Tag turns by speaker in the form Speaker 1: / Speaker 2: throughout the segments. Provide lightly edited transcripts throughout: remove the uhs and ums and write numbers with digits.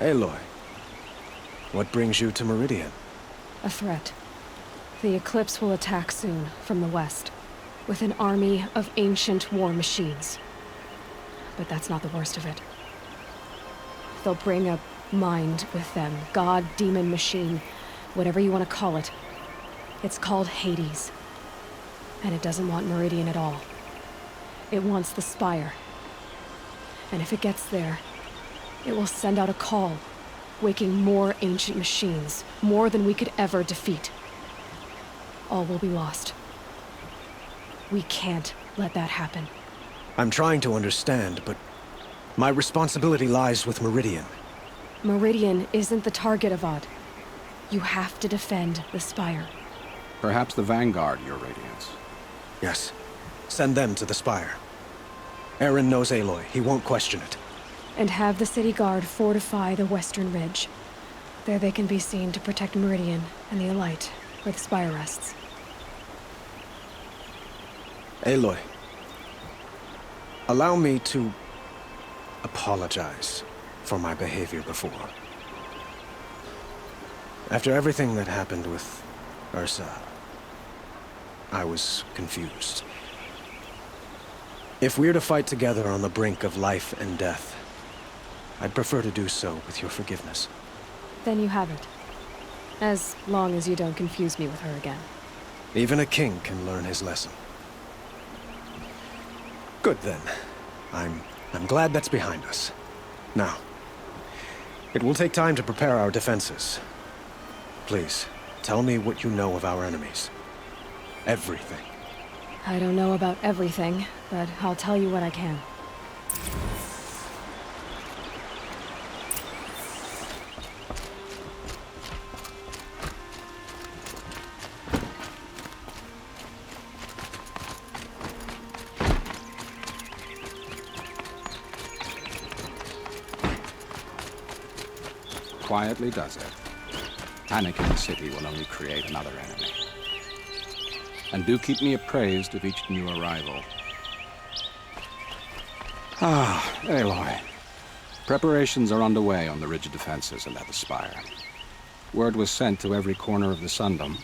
Speaker 1: Aloy, what brings you to Meridian?
Speaker 2: A threat. The Eclipse will attack soon, from the west, with an army of ancient war machines. But that's not the worst of it. They'll bring a mind with them, god, demon, machine, whatever you want to call it. It's called Hades. And it doesn't want Meridian at all. It wants the Spire. And if it gets there, it will send out a call, waking more ancient machines, more than we could ever defeat. All will be lost. We can't let that happen.
Speaker 1: I'm trying to understand, but my responsibility lies with Meridian.
Speaker 2: Meridian isn't the target, Avad. You have to defend the Spire.
Speaker 3: Perhaps the Vanguard, Your Radiance.
Speaker 1: Yes. Send them to the Spire. Eren knows Aloy. He won't question it.
Speaker 2: And have the City Guard fortify the Western Ridge. There they can be seen to protect Meridian and the Elite, where the Spire rests.
Speaker 1: Aloy, allow me to apologize for my behavior before. After everything that happened with Ursa, I was confused. If we're to fight together on the brink of life and death, I'd prefer to do so with your forgiveness.
Speaker 2: Then you have it. As long as you don't confuse me with her again.
Speaker 1: Even a king can learn his lesson. Good then. I'm glad that's behind us. Now, it will take time to prepare our defenses. Please, tell me what you know of our enemies. Everything.
Speaker 2: I don't know about everything, but I'll tell you what I can.
Speaker 3: Quietly does it. Panic in the city will only create another enemy. And do keep me appraised of each new arrival. Aloy. Preparations are underway on the ridge defenses and at the Spire. Word was sent to every corner of the Sundom.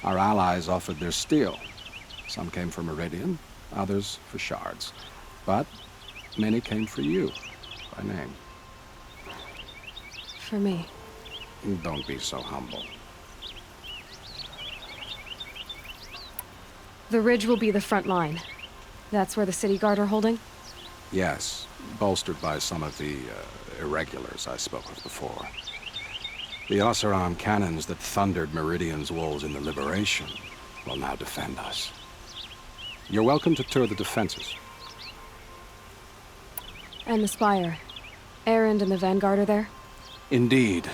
Speaker 3: Our allies offered their steel. Some came for Meridian, others for shards. But many came for you, by name.
Speaker 2: For me.
Speaker 3: Don't be so humble.
Speaker 2: The ridge will be the front line. That's where the City Guard are holding?
Speaker 3: Yes, bolstered by some of the irregulars I spoke of before. The Oseram cannons that thundered Meridian's walls in the Liberation will now defend us. You're welcome to tour the defenses.
Speaker 2: And the Spire. Erend and the Vanguard are there?
Speaker 3: Indeed.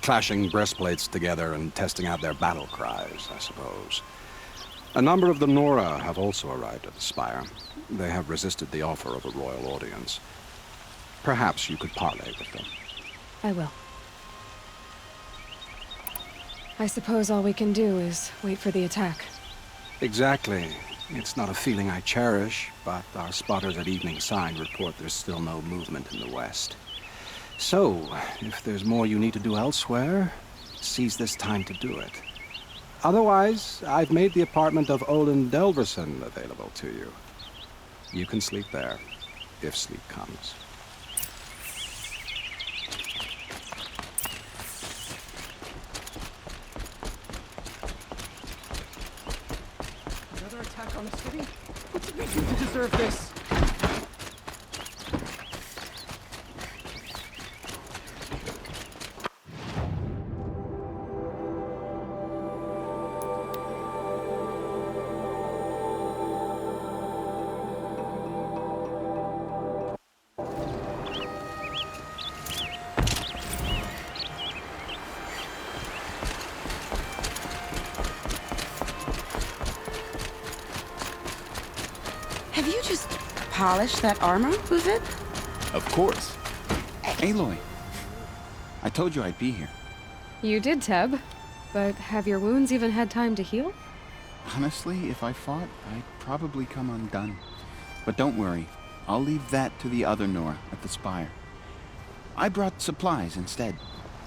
Speaker 3: Clashing breastplates together and testing out their battle cries, I suppose. A number of the Nora have also arrived at the Spire. They have resisted the offer of a royal audience. Perhaps you could parley with them.
Speaker 2: I will. I suppose all we can do is wait for the attack.
Speaker 3: Exactly. It's not a feeling I cherish, but our spotters at Evening Sign report there's still no movement in the west. So, if there's more you need to do elsewhere, seize this time to do it. Otherwise, I've made the apartment of Olin Delverson available to you. You can sleep there, if sleep comes.
Speaker 4: Another attack on the city? What did we do to deserve this?
Speaker 5: Have you just polished that armor, Uvid?
Speaker 6: Of course. Aloy, I told you I'd be here.
Speaker 2: You did, Teb. But have your wounds even had time to heal?
Speaker 6: Honestly, if I fought, I'd probably come undone. But don't worry, I'll leave that to the other Nora at the Spire. I brought supplies instead.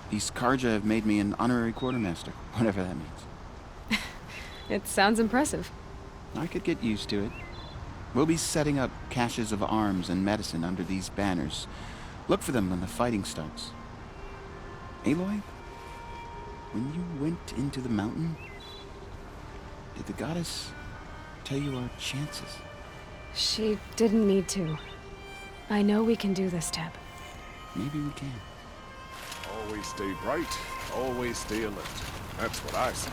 Speaker 6: These Karja have made me an honorary quartermaster, whatever that means.
Speaker 2: It sounds impressive.
Speaker 6: I could get used to it. We'll be setting up caches of arms and medicine under these banners. Look for them when the fighting starts. Aloy, when you went into the mountain, did the goddess tell you our chances?
Speaker 2: She didn't need to. I know we can do this, Teb.
Speaker 6: Maybe we can.
Speaker 7: Always stay bright, always stay alert. That's what I say.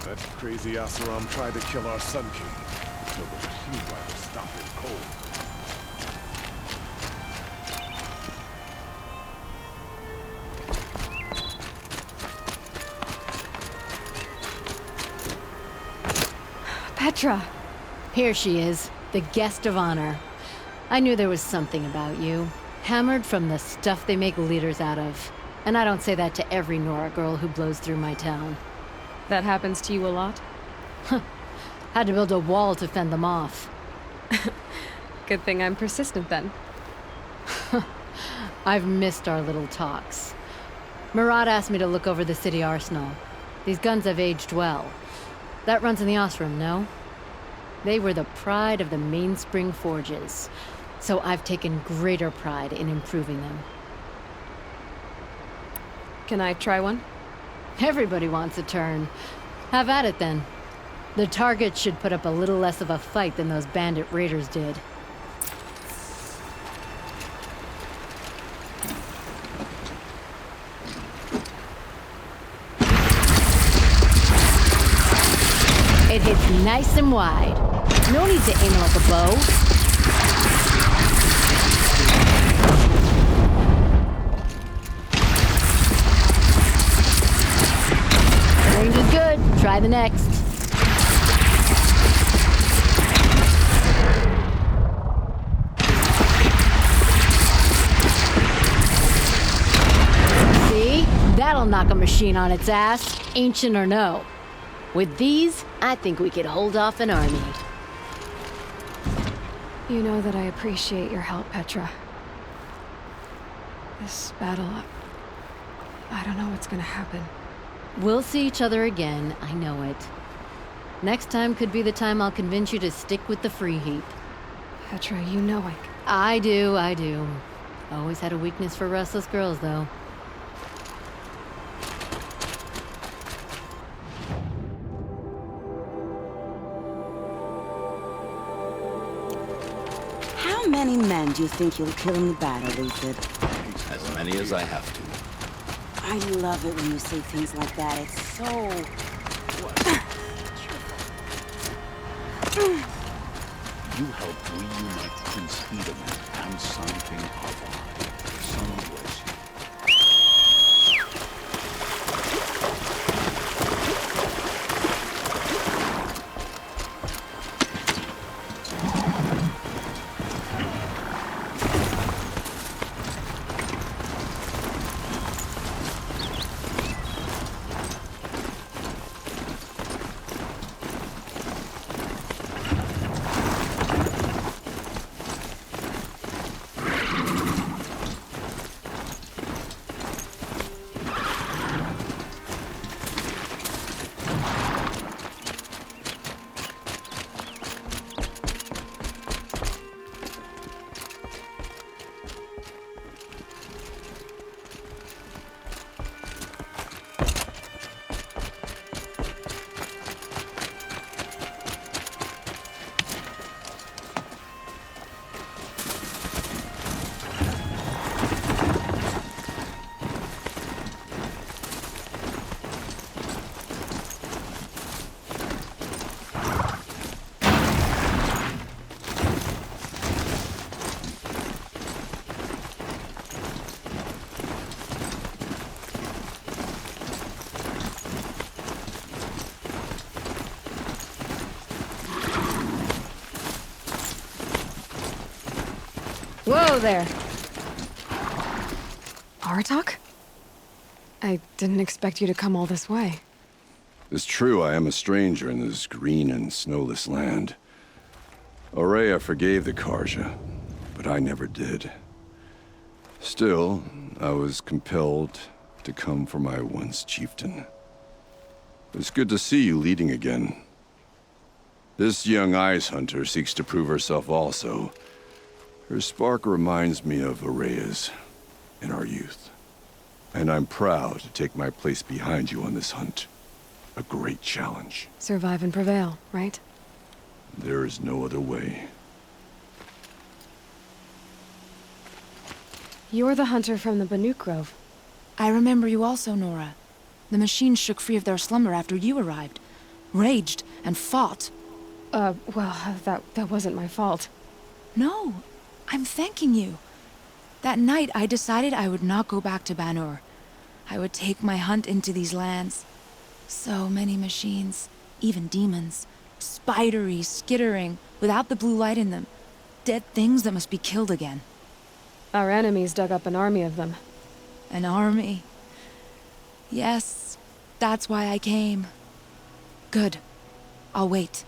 Speaker 7: That crazy Asaram tried to kill our Sun King until the machine riders stopped him cold.
Speaker 2: Petra!
Speaker 8: Here she is, the guest of honor. I knew there was something about you. Hammered from the stuff they make leaders out of. And I don't say that to every Nora girl who blows through my town.
Speaker 2: That happens to you a lot?
Speaker 8: Had to build a wall to fend them off.
Speaker 2: Good thing I'm persistent then.
Speaker 8: I've missed our little talks. Murad asked me to look over the city arsenal. These guns have aged well. That runs in the Osram, no? They were the pride of the Mainspring Forges, so I've taken greater pride in improving them.
Speaker 2: Can I try one?
Speaker 8: Everybody wants a turn. Have at it then. The target should put up a little less of a fight than those bandit raiders did. It hits nice and wide. No need to aim it like a bow. Range is good. Try the next. See? That'll knock a machine on its ass, ancient or no. With these, I think we could hold off an army.
Speaker 2: You know that I appreciate your help, Petra. This battle, I don't know what's gonna happen.
Speaker 8: We'll see each other again, I know it. Next time could be the time I'll convince you to stick with the free heap.
Speaker 2: Petra, you know
Speaker 8: I do. Always had a weakness for restless girls, though.
Speaker 5: How many men do you think you'll kill in the battle, Lucid?
Speaker 9: As many as I have to.
Speaker 5: I love it when you say things like that. It's so...
Speaker 9: You helped reunite Prince Edelman and Sun King Avar. Sun bless you.
Speaker 8: Whoa there!
Speaker 2: Aratak? I didn't expect you to come all this way.
Speaker 10: It's true I am a stranger in this green and snowless land. Aurea forgave the Karja. but I never did. Still, I was compelled to come for my once chieftain. It's good to see you leading again. This young ice hunter seeks to prove herself also. Her spark reminds me of Araya's in our youth. And I'm proud to take my place behind you on this hunt. A great challenge.
Speaker 2: Survive and prevail, right?
Speaker 10: There is no other way.
Speaker 2: You're the hunter from the Banuk Grove.
Speaker 5: I remember you also, Nora. The machines shook free of their slumber after you arrived. Raged and fought.
Speaker 2: Well, that wasn't my fault.
Speaker 5: No, I'm thanking you. That night, I decided I would not go back to Banur. I would take my hunt into these lands. So many machines, even demons. Spidery, skittering, without the blue light in them. Dead things that must be killed again.
Speaker 2: Our enemies dug up an army of them.
Speaker 5: An army. Yes, that's why I came. Good. I'll wait.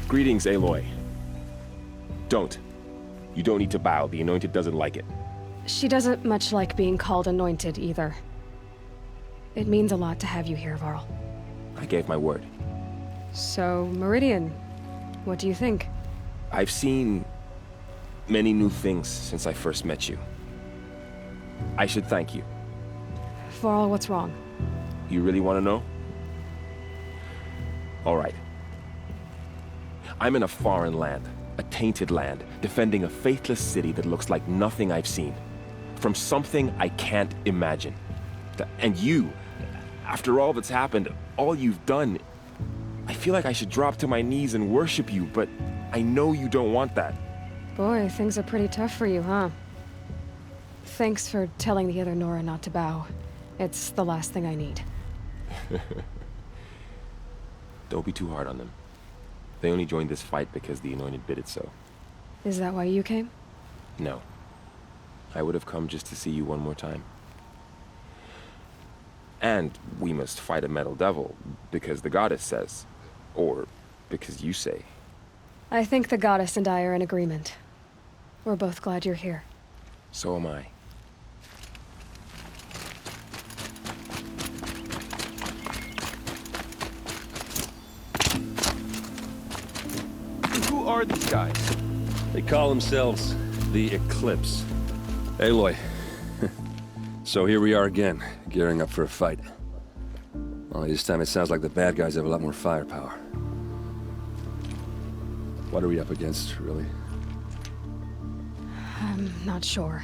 Speaker 11: Greetings, Aloy. Don't. You don't need to bow. The Anointed doesn't like it.
Speaker 2: She doesn't much like being called Anointed, either. It means a lot to have you here, Varl.
Speaker 11: I gave my word.
Speaker 2: So, Meridian, what do you think?
Speaker 11: I've seen many new things since I first met you. I should thank you.
Speaker 2: Varl, what's wrong?
Speaker 11: You really want to know? All right. I'm in a foreign land, a tainted land, defending a faithless city that looks like nothing I've seen. From something I can't imagine. And you, after all that's happened, all you've done, I feel like I should drop to my knees and worship you, but I know you don't want that.
Speaker 2: Boy, things are pretty tough for you, huh? Thanks for telling the other Nora not to bow. It's the last thing I need.
Speaker 11: Don't be too hard on them. They only joined this fight because the Anointed bid it so.
Speaker 2: Is that why you came?
Speaker 11: No. I would have come just to see you one more time. And we must fight a metal devil, because the goddess says. Or because you say.
Speaker 2: I think the goddess and I are in agreement. We're both glad you're here.
Speaker 11: So am I.
Speaker 12: Who are these guys? They call themselves the Eclipse. Aloy. So here we are again, gearing up for a fight. Only this time it sounds like the bad guys have a lot more firepower. What are we up against, really?
Speaker 2: I'm not sure.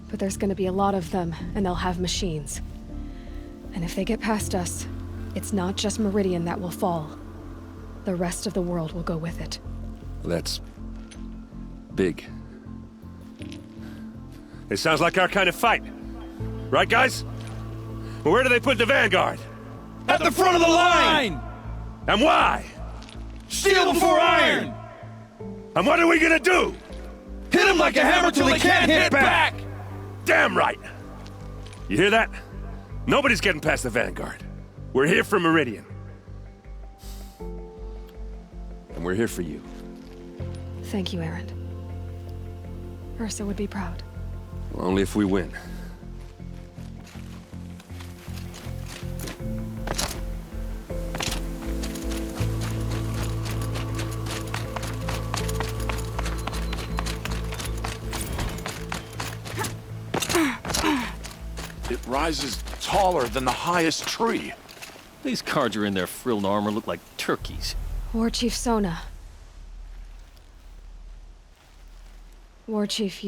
Speaker 2: But there's gonna be a lot of them, and they'll have machines. And if they get past us, it's not just Meridian that will fall. The rest of the world will go with it.
Speaker 12: That's big. It sounds like our kind of fight. Right, guys? Where do they put the Vanguard?
Speaker 13: At the front of the line!
Speaker 12: And why?
Speaker 13: Steel before iron!
Speaker 12: And what are we gonna do?
Speaker 13: Hit them like a hammer till they can't hit back!
Speaker 12: Damn right! You hear that? Nobody's getting past the Vanguard. We're here for Meridian. And we're here for you.
Speaker 2: Thank you, Erend. Ursa would be proud.
Speaker 12: Only if we win.
Speaker 9: rises taller than the highest tree.
Speaker 14: These Carja in their frilled armor look like turkeys.
Speaker 2: War Chief Sona. War Chief,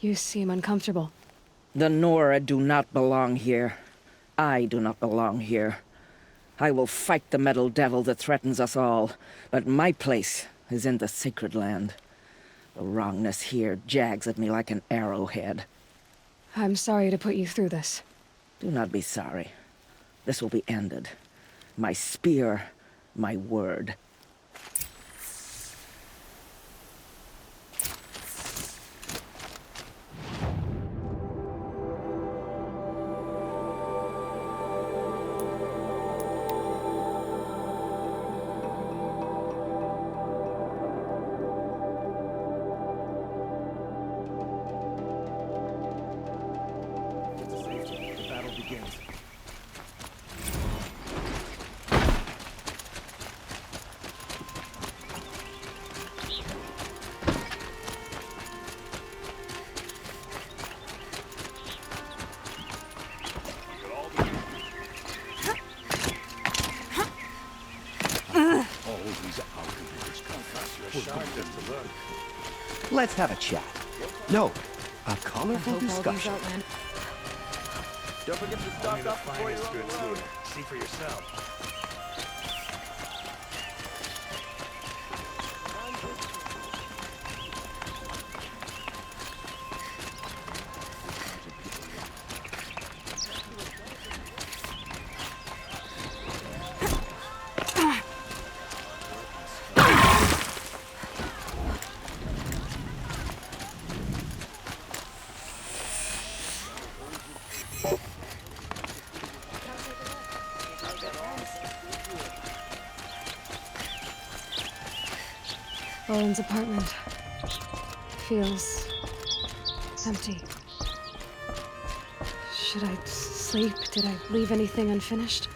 Speaker 2: you seem uncomfortable.
Speaker 15: The Nora do not belong here. I do not belong here. I will fight the metal devil that threatens us all, but my place is in the sacred land. The wrongness here jags at me like an arrowhead.
Speaker 2: I'm sorry to put you through this.
Speaker 15: Do not be sorry. This will be ended. My spear, my word.
Speaker 1: The battle begins.
Speaker 9: All these outlanders confess.
Speaker 16: Let's have a chat. No, a colorful discussion.
Speaker 13: Don't forget to stock up before you run the road. See for yourself.
Speaker 2: Owen's apartment feels empty. Should I sleep? Did I leave anything unfinished?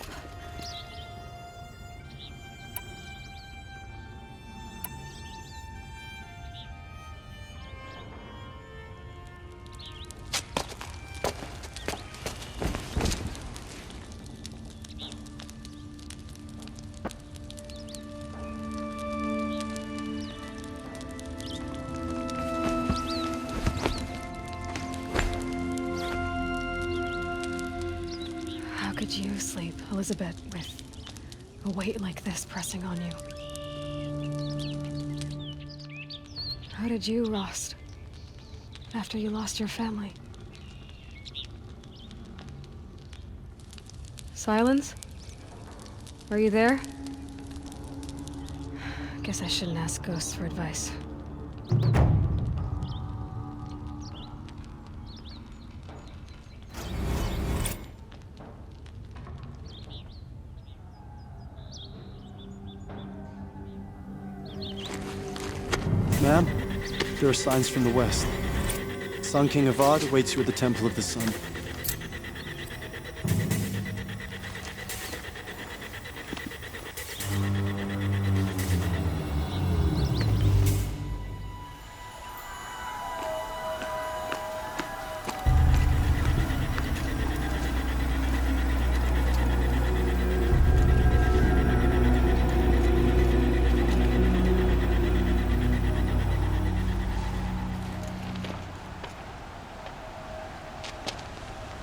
Speaker 2: How could you sleep, Elizabeth, with a weight like this pressing on you? How did you, Rost, after you lost your family? Silence? Are you there? Guess I shouldn't ask ghosts for advice.
Speaker 17: Ma'am, there are signs from the west. Sun King Avad awaits you at the Temple of the Sun.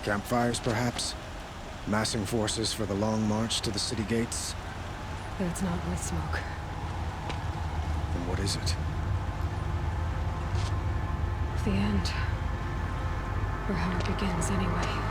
Speaker 1: Campfires, perhaps? Massing forces for the long march to the city gates?
Speaker 2: That's not with smoke.
Speaker 1: Then what is it?
Speaker 2: The end. Or how it begins, anyway.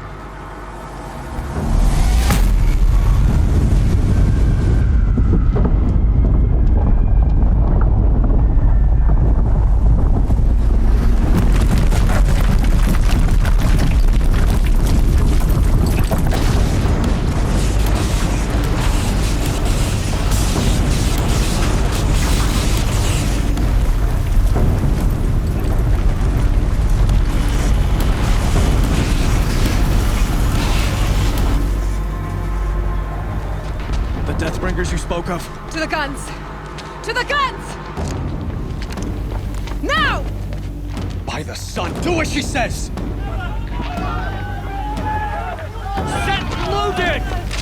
Speaker 1: Deathbringers you spoke of?
Speaker 2: To the guns! To the guns! Now!
Speaker 1: By the sun, do as she says!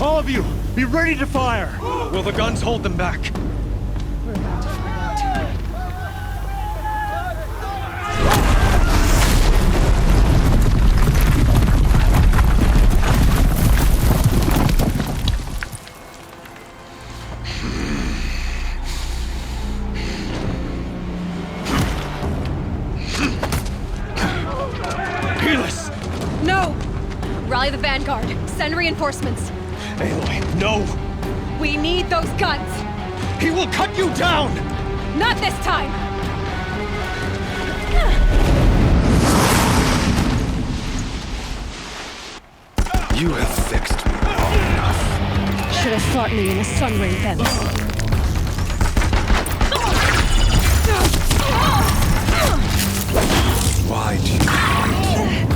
Speaker 1: All of you, be ready to fire! Will the guns hold them back?
Speaker 2: We're about to find out.
Speaker 1: Helis!
Speaker 2: No! Rally the Vanguard. Send reinforcements.
Speaker 1: Aloy, no!
Speaker 2: We need those guns!
Speaker 1: He will cut you down!
Speaker 2: Not this time!
Speaker 7: You have vexed me long enough.
Speaker 2: Should have fought me in the sun ray then.
Speaker 7: Why do you fight?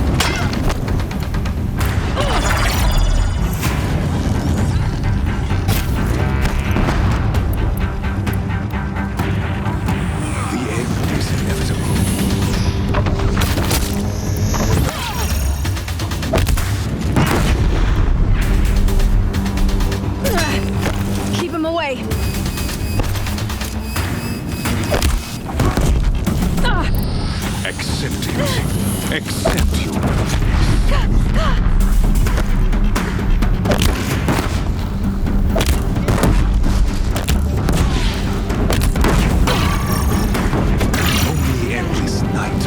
Speaker 7: The end is inevitable.
Speaker 2: Keep him away!
Speaker 7: Accept it. Accept your only endless night.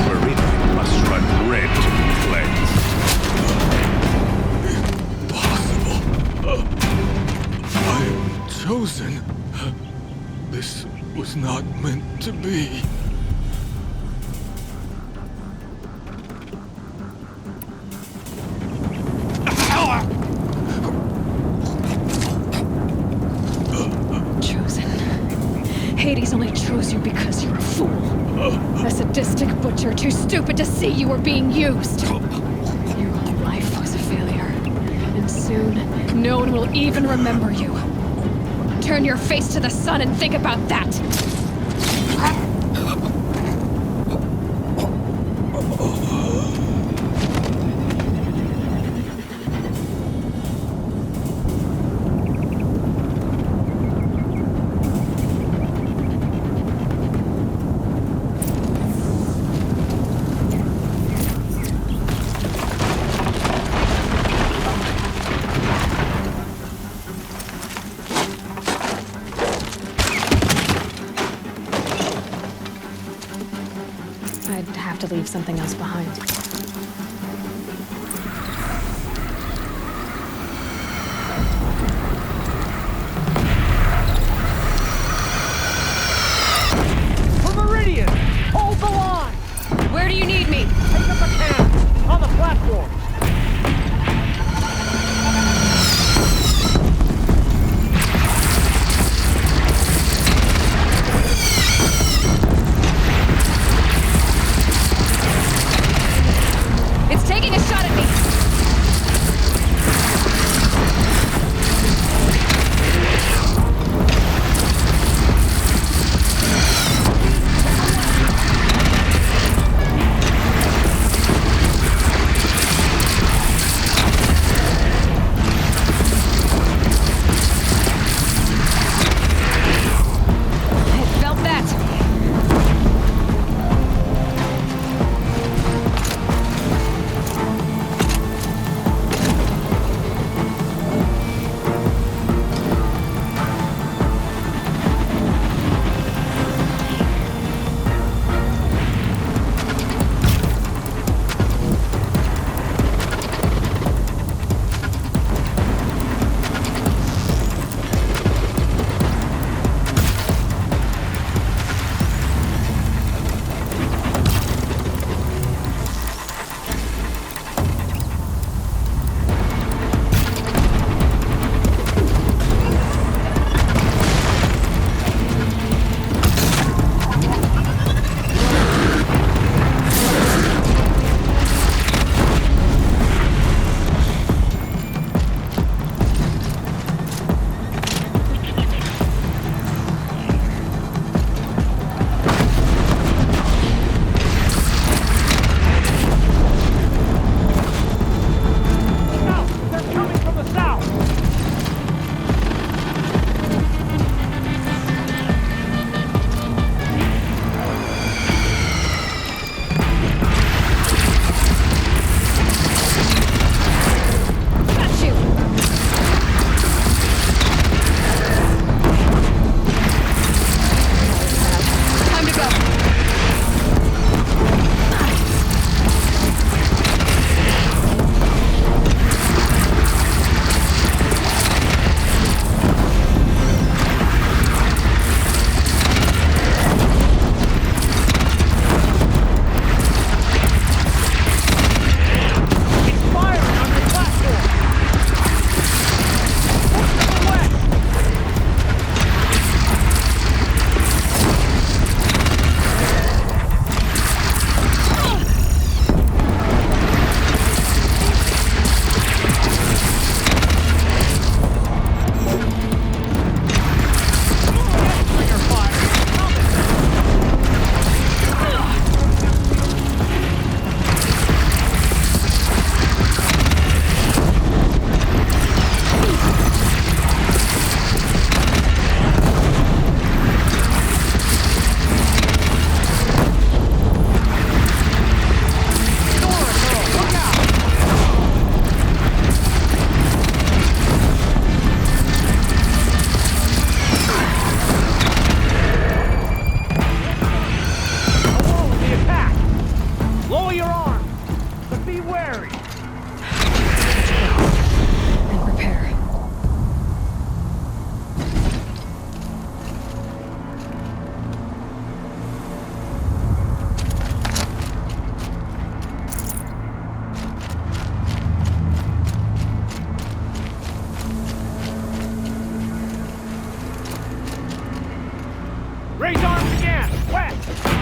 Speaker 7: Marina must run red to be cleansed. I am chosen. This was not meant to be.
Speaker 2: Chosen. Hades only chose you because you're a fool. A sadistic butcher too stupid to see you were being used. Your whole life was a failure. And soon, no one will even remember you. Turn your face to the sun and think about that! I'd have to leave something else behind.
Speaker 4: For Meridian! Hold the line!
Speaker 2: Where do you need me?
Speaker 4: Take up a camp! On the platform!
Speaker 2: It's taking a shot at me!
Speaker 4: Raise arms again! West!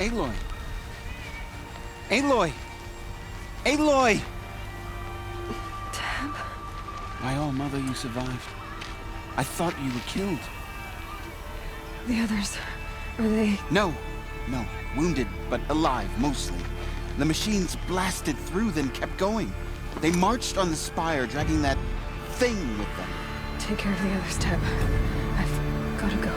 Speaker 6: Aloy! Aloy! Aloy!
Speaker 2: Teb?
Speaker 6: My all mother, you survived. I thought you were killed.
Speaker 2: The others, are they...
Speaker 6: No. Wounded, but alive, mostly. The machines blasted through, then kept going. They marched on the spire, dragging that thing with them.
Speaker 2: Take care of the others, Teb. I've gotta go.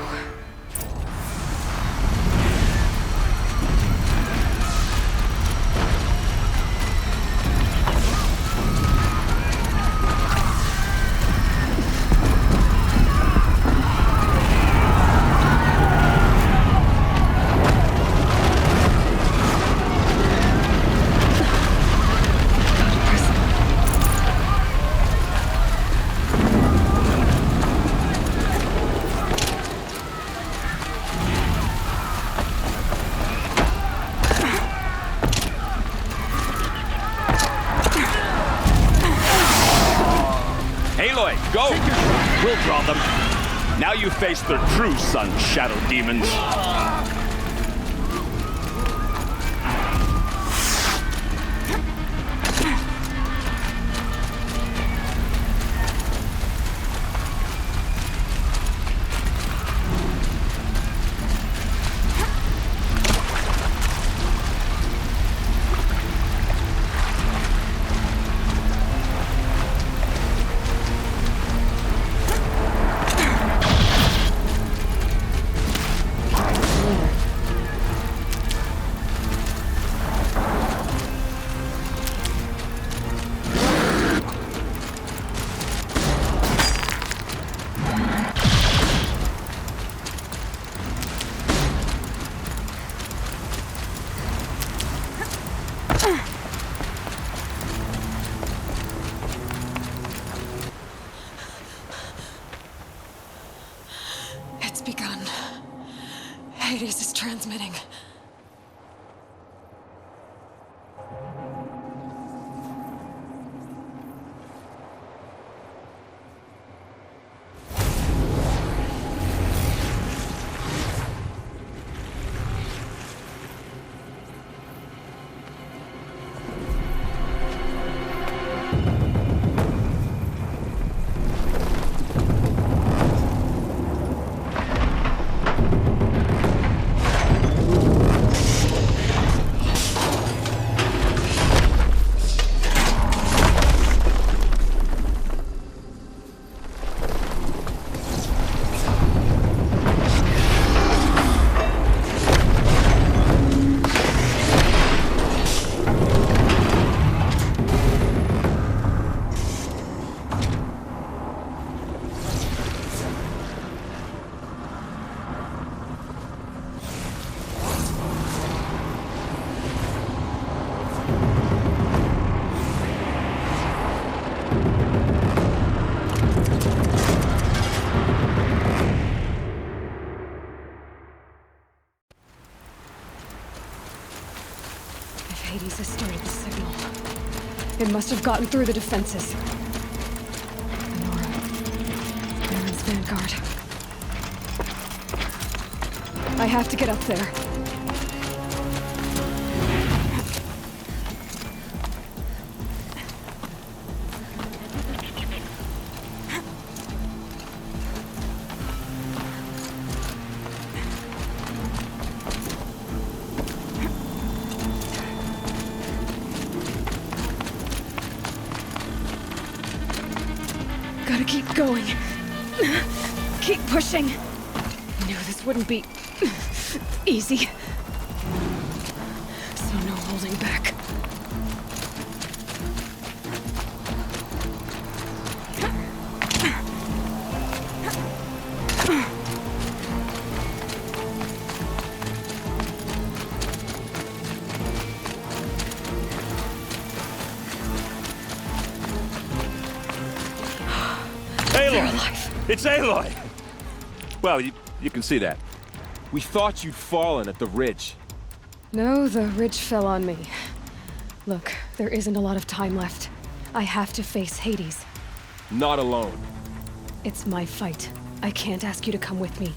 Speaker 9: Go! We'll draw them. Now you face their true sun, Shadow Demons.
Speaker 2: It's begun. Hades is transmitting. Hades has started the signal. It must have gotten through the defenses. Nora. Baron's vanguard. I have to get up there. Gotta keep going. Keep pushing. I knew this wouldn't be easy. So no holding back.
Speaker 11: It's Aloy! Well, you can see that. We thought you'd fallen at the ridge.
Speaker 2: No, the ridge fell on me. Look, there isn't a lot of time left. I have to face Hades.
Speaker 11: Not alone.
Speaker 2: It's my fight. I can't ask you to come with me.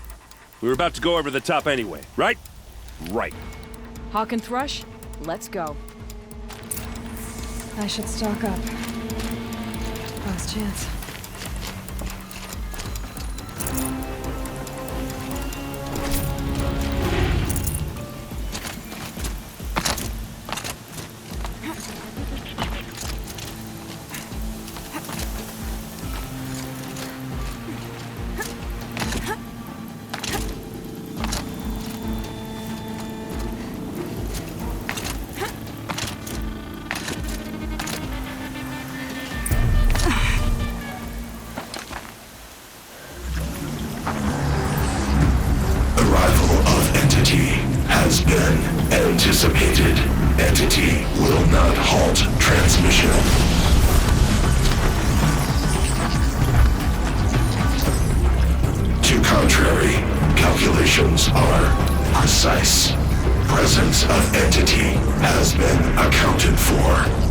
Speaker 12: We were about to go over the top anyway, right?
Speaker 11: Right.
Speaker 18: Hawk and Thrush, let's go.
Speaker 2: I should stock up. Last chance.
Speaker 19: Has been anticipated. Entity will not halt transmission. To contrary, calculations are precise. Presence of entity has been accounted for.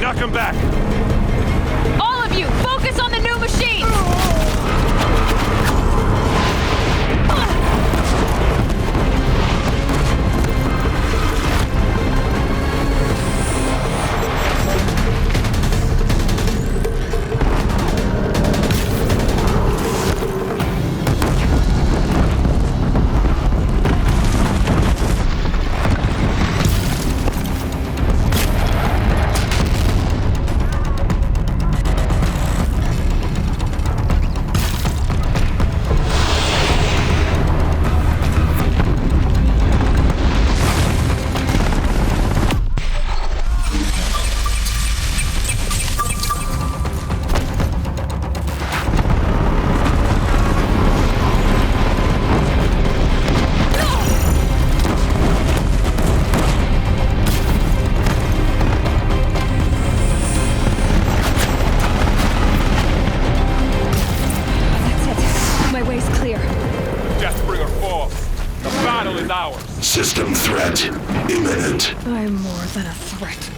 Speaker 11: Knock him back!
Speaker 18: All of you, focus on the new machine! System threat imminent.
Speaker 2: I'm more than a threat.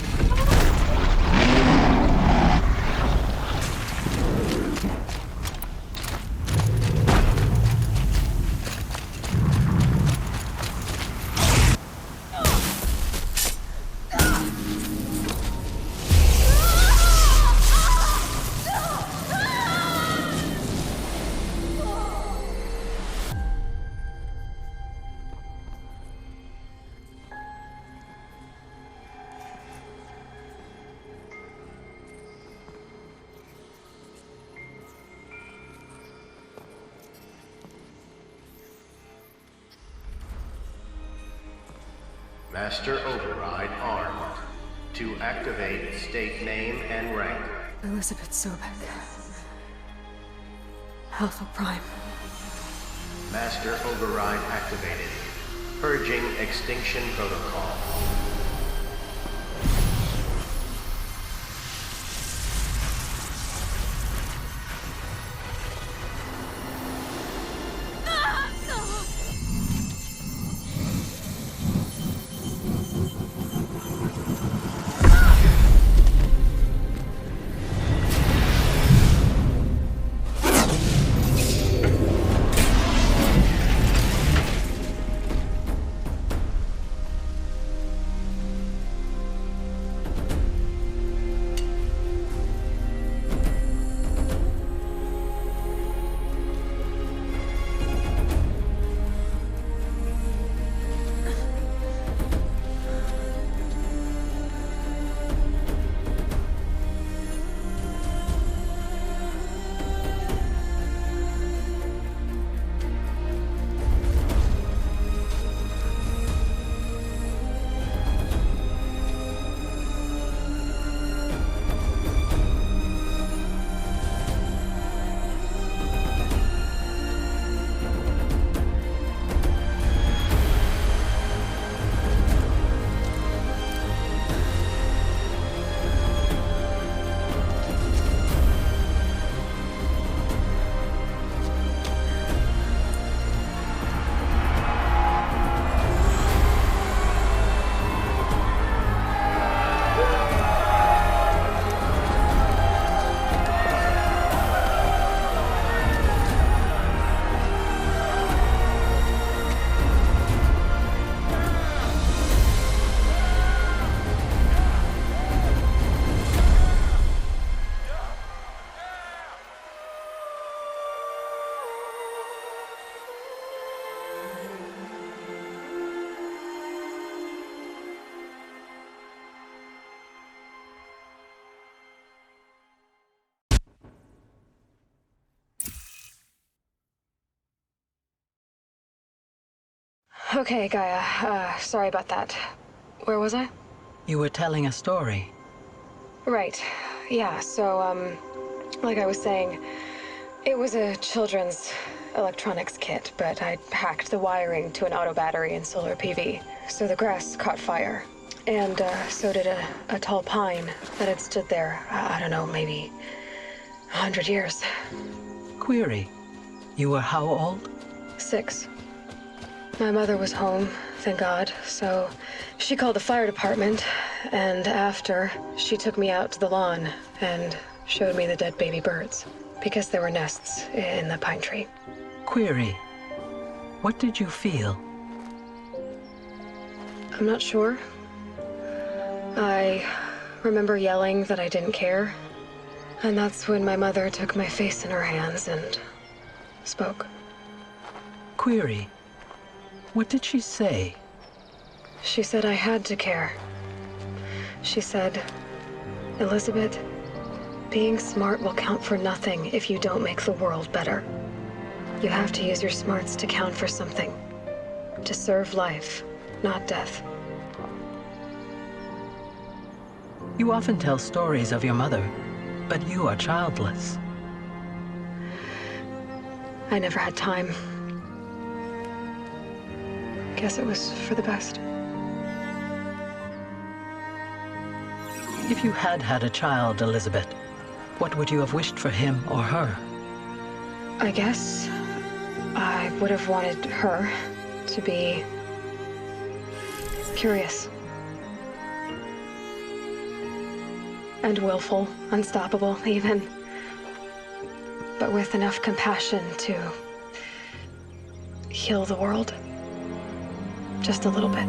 Speaker 20: Master Override armed. To activate, state name and rank.
Speaker 2: Elizabeth Sobek. Alpha Prime.
Speaker 20: Master Override activated. Purging Extinction Protocol.
Speaker 2: Okay, Gaia. Sorry about that. Where was I?
Speaker 21: You were telling a story.
Speaker 2: Right. Yeah, so, like I was saying, it was a children's electronics kit, but I hacked the wiring to an auto battery and solar PV. So the grass caught fire. And, so did a tall pine that had stood there, I don't know, maybe 100 years.
Speaker 21: Query. You were how old?
Speaker 2: 6. My mother was home, thank God, so she called the fire department, and after, she took me out to the lawn and showed me the dead baby birds, because there were nests in the pine tree.
Speaker 21: Query. What did you feel?
Speaker 2: I'm not sure. I remember yelling that I didn't care, and that's when my mother took my face in her hands and spoke.
Speaker 21: Query. What did she say?
Speaker 2: She said I had to care. She said, Elizabeth, being smart will count for nothing if you don't make the world better. You have to use your smarts to count for something. To serve life, not death.
Speaker 21: You often tell stories of your mother, but you are childless.
Speaker 2: I never had time. Guess it was for the best.
Speaker 21: If you had had a child, Elizabeth, what would you have wished for him or her?
Speaker 2: I guess I would have wanted her to be curious. And willful, unstoppable, even. But with enough compassion to heal the world. Just a little bit.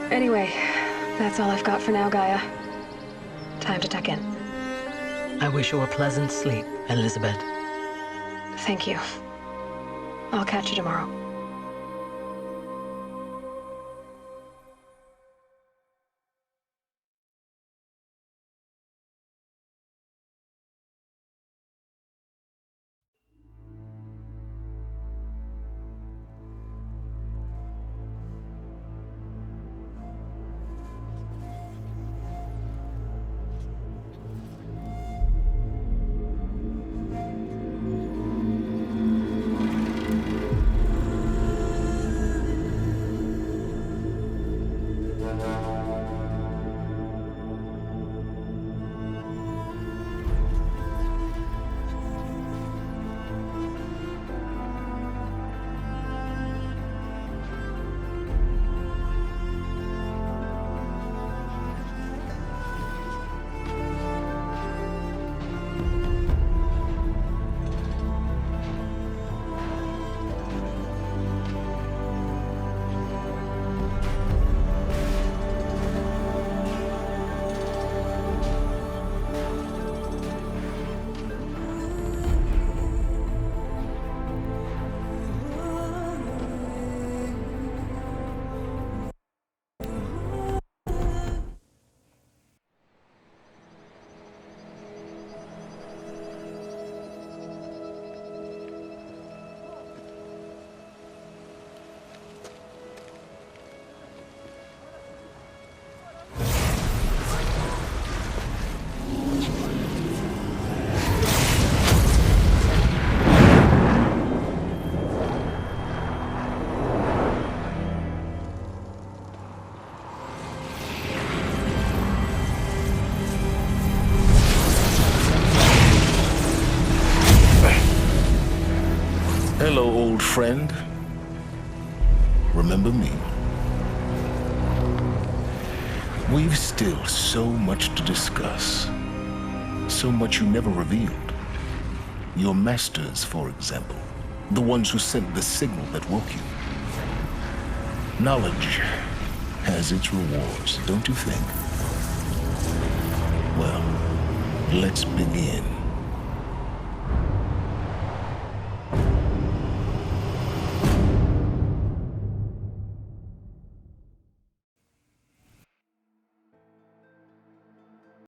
Speaker 2: Anyway, that's all I've got for now, Gaia. Time to tuck in.
Speaker 21: I wish you a pleasant sleep, Elizabeth.
Speaker 2: Thank you. I'll catch you tomorrow.
Speaker 19: Hello, old friend. Remember me? We've still so much to discuss. So much you never revealed. Your masters, for example. The ones who sent the signal that woke you. Knowledge has its rewards, don't you think? Well, Let's begin.